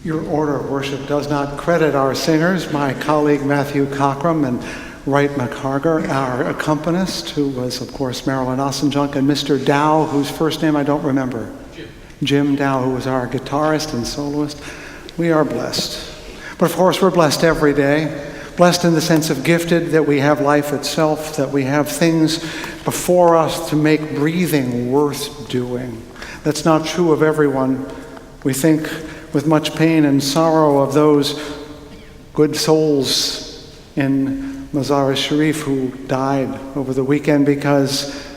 Your order of worship does not credit our singers, my colleague Matthew Cockram and Wright McHarger, our accompanist, who was, of course, Marilyn Ossenjunk, and Mr. Dow, whose first name I don't remember. Jim Dow, who was our guitarist and soloist. We are blessed. But of course, we're blessed every day. Blessed in the sense of gifted, that we have life itself, that we have things before us to make breathing worth doing. That's not true of everyone. We think with much pain and sorrow of those good souls in Mazar-e-Sharif who died over the weekend because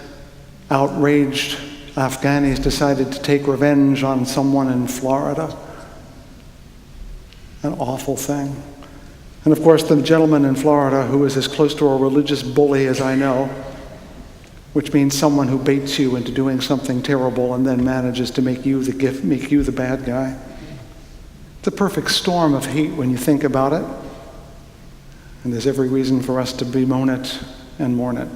outraged Afghanis decided to take revenge on someone in Florida. An awful thing. And of course, the gentleman in Florida who is as close to a religious bully as I know, which means someone who baits you into doing something terrible and then manages to make you the bad guy. It's a perfect storm of hate when you think about it. And there's every reason for us to bemoan it and mourn it.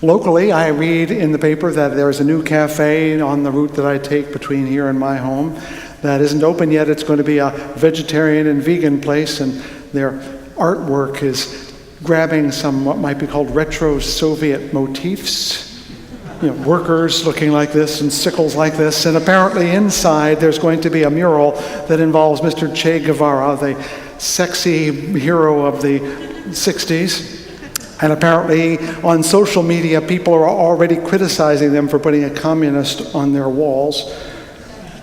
Locally, I read in the paper that there's a new cafe on the route that I take between here and my home that isn't open yet. It's going to be a vegetarian and vegan place, and their artwork is grabbing some what might be called retro Soviet motifs. You know, workers looking like this and sickles like this, and apparently inside there's going to be a mural that involves Mr. Che Guevara, the sexy hero of the 60s. And apparently on social media, people are already criticizing them for putting a communist on their walls.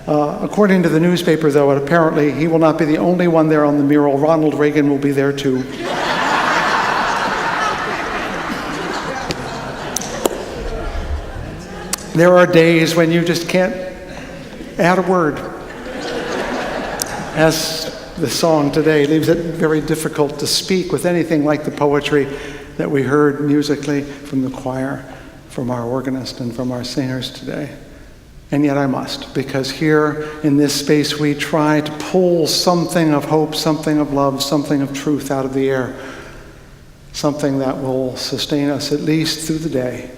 According to the newspaper, though, apparently he will not be the only one there on the mural. Ronald Reagan will be there too. There are days when you just can't add a word. As the song today leaves it very difficult to speak with anything like the poetry that we heard musically from the choir, from our organist, and from our singers today. And yet I must, because here in this space we try to pull something of hope, something of love, something of truth out of the air, something that will sustain us at least through the day,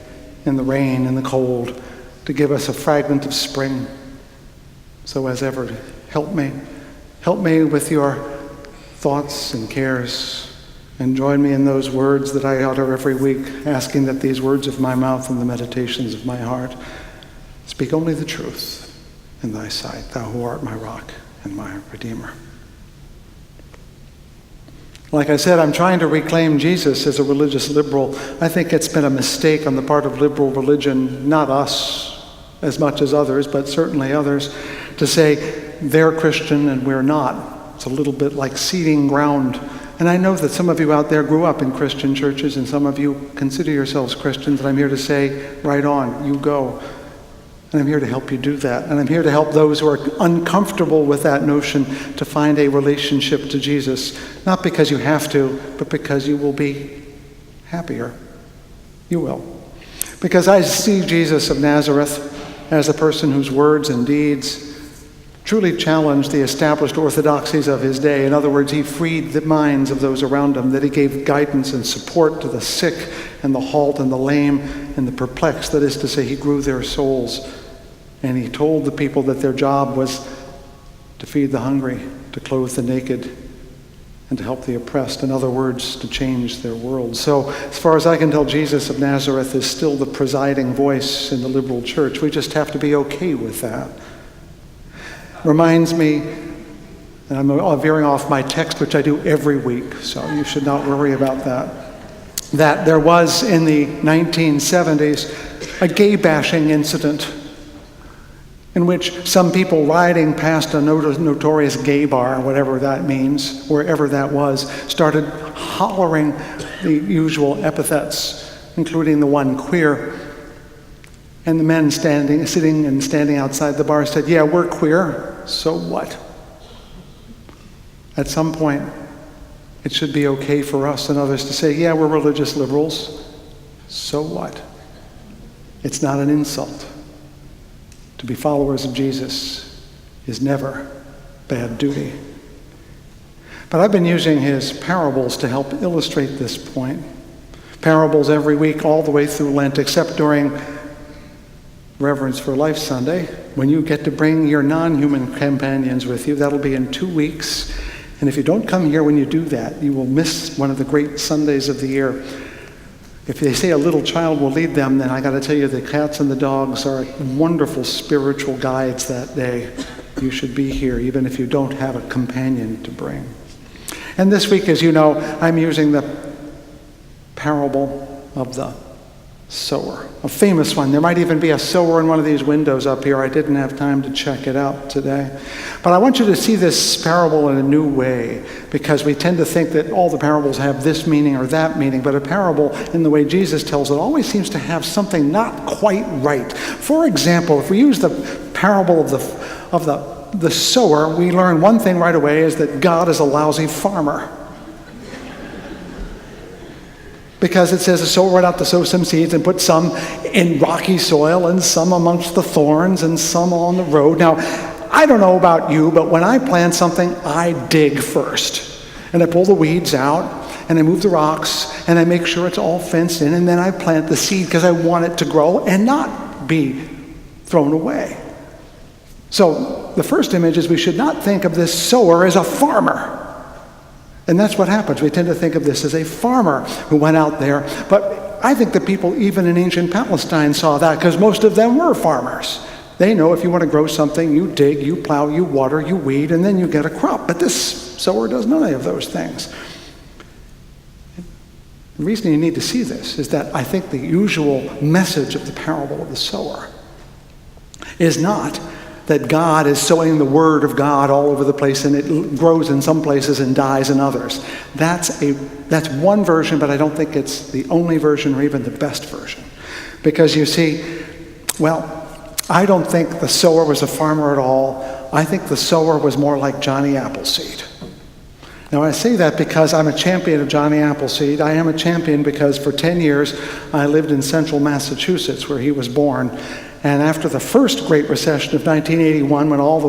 in the rain and the cold, to give us a fragment of spring. So as ever, help me with your thoughts and cares, and join me in those words that I utter every week, asking that these words of my mouth and the meditations of my heart speak only the truth in thy sight, thou who art my rock and my Redeemer. Like I said, I'm trying to reclaim Jesus as a religious liberal. I think it's been a mistake on the part of liberal religion, not us as much as others, but certainly others, to say they're Christian and we're not. It's a little bit like ceding ground. And I know that some of you out there grew up in Christian churches, and some of you consider yourselves Christians, and I'm here to say, right on, you go. And I'm here to help you do that. And I'm here to help those who are uncomfortable with that notion to find a relationship to Jesus, not because you have to, but because you will be happier. You will. Because I see Jesus of Nazareth as a person whose words and deeds truly challenged the established orthodoxies of his day. In other words, he freed the minds of those around him, that he gave guidance and support to the sick and the halt and the lame and the perplexed. That is to say, he grew their souls. And he told the people that their job was to feed the hungry, to clothe the naked, and to help the oppressed. In other words, to change their world. So, as far as I can tell, Jesus of Nazareth is still the presiding voice in the liberal church. We just have to be okay with that. Reminds me, and I'm veering off my text, which I do every week, so you should not worry about that there was in the 1970s a gay bashing incident in which some people riding past a notorious gay bar, whatever that means, wherever that was, started hollering the usual epithets, including the one queer. And the men sitting and standing outside the bar said, "Yeah, we're queer, so what?" At some point, it should be okay for us and others to say, "Yeah, we're religious liberals, so what?" It's not an insult. To be followers of Jesus is never bad duty. But I've been using his parables to help illustrate this point. Parables every week all the way through Lent, except during Reverence for Life Sunday, when you get to bring your non-human companions with you. That'll be in 2 weeks. And if you don't come here when you do that, you will miss one of the great Sundays of the year. If they say a little child will lead them, then I got to tell you the cats and the dogs are wonderful spiritual guides that day. You should be here, even if you don't have a companion to bring. And this week, as you know, I'm using the parable of the sower, a famous one. There might even be a sower in one of these windows up here. I didn't have time to check it out today. But I want you to see this parable in a new way, because we tend to think that all the parables have this meaning or that meaning, but a parable, in the way Jesus tells it, always seems to have something not quite right. For example, if we use the parable of the sower, we learn one thing right away, is that God is a lousy farmer. Because it says the sower went out to sow some seeds and put some in rocky soil and some amongst the thorns and some on the road. Now, I don't know about you, but when I plant something, I dig first. And I pull the weeds out, and I move the rocks, and I make sure it's all fenced in, and then I plant the seed because I want it to grow and not be thrown away. So the first image is we should not think of this sower as a farmer. And that's what happens. We tend to think of this as a farmer who went out there. But I think the people even in ancient Palestine saw that, because most of them were farmers. They know if you want to grow something, you dig, you plow, you water, you weed, and then you get a crop. But this sower does none of those things. The reason you need to see this is that I think the usual message of the parable of the sower is not that God is sowing the word of God all over the place and it grows in some places and dies in others. That's one version, but I don't think it's the only version or even the best version. Because you see, I don't think the sower was a farmer at all. I think the sower was more like Johnny Appleseed. Now I say that because I'm a champion of Johnny Appleseed. I am a champion because for 10 years I lived in central Massachusetts where he was born. And after the first Great Recession of 1981, when all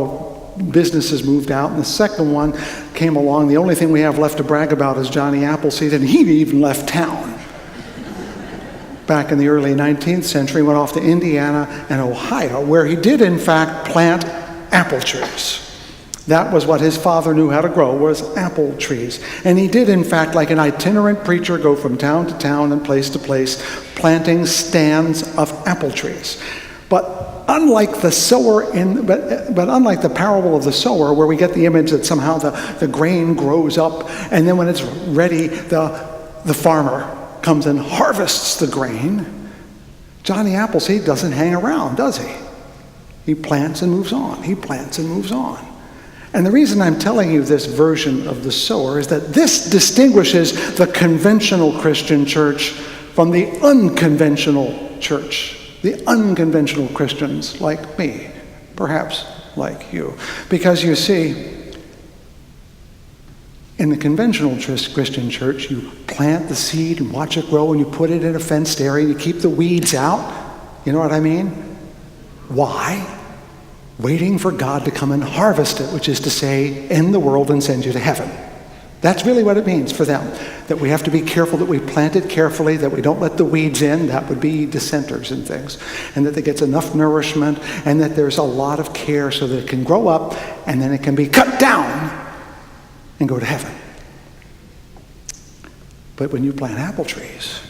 the businesses moved out, and the second one came along, the only thing we have left to brag about is Johnny Appleseed, and he even left town. Back in the early 19th century, went off to Indiana and Ohio, where he did in fact plant apple trees. That was what his father knew how to grow, was apple trees. And he did in fact, like an itinerant preacher, go from town to town and place to place, planting stands of apple trees. But unlike the sower but unlike the parable of the sower, where we get the image that somehow the grain grows up, and then when it's ready, the farmer comes and harvests the grain, Johnny Appleseed doesn't hang around, does he? He plants and moves on. He plants and moves on. And the reason I'm telling you this version of the sower is that this distinguishes the conventional Christian church from the unconventional church. The unconventional Christians like me, perhaps like you. Because you see, in the conventional Christian church, you plant the seed and watch it grow, and you put it in a fenced area, and you keep the weeds out. You know what I mean? Why? Waiting for God to come and harvest it, which is to say, end the world and send you to heaven. That's really what it means for them. That we have to be careful that we plant it carefully, that we don't let the weeds in, that would be dissenters and things, and that it gets enough nourishment, and that there's a lot of care so that it can grow up, and then it can be cut down and go to heaven. But when you plant apple trees,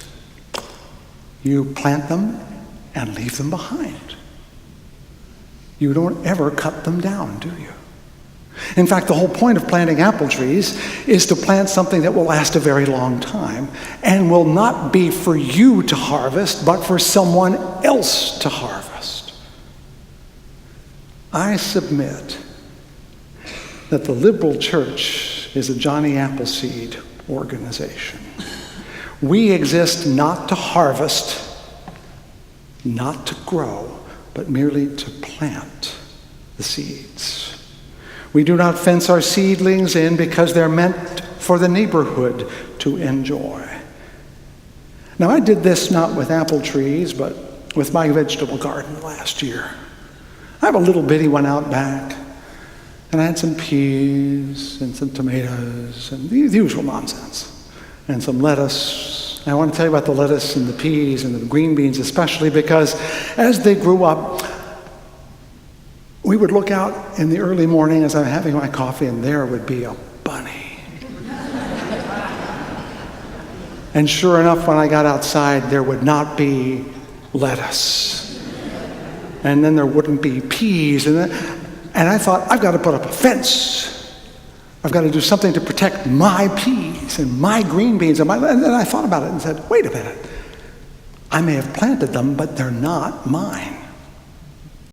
you plant them and leave them behind. You don't ever cut them down, do you? In fact, the whole point of planting apple trees is to plant something that will last a very long time and will not be for you to harvest, but for someone else to harvest. I submit that the liberal church is a Johnny Appleseed organization. We exist not to harvest, not to grow, but merely to plant the seeds. We do not fence our seedlings in because they're meant for the neighborhood to enjoy. Now, I did this not with apple trees, but with my vegetable garden last year. I have a little bitty one out back, and I had some peas and some tomatoes and the usual nonsense, and some lettuce And I want to tell you about the lettuce and the peas and the green beans especially, because as they grew up, we would look out in the early morning as I'm having my coffee, and there would be a bunny. And sure enough, when I got outside, there would not be lettuce. And then there wouldn't be peas. And I thought, I've got to put up a fence. I've got to do something to protect my peas and my green beans. And then I thought about it and said, wait a minute. I may have planted them, but they're not mine.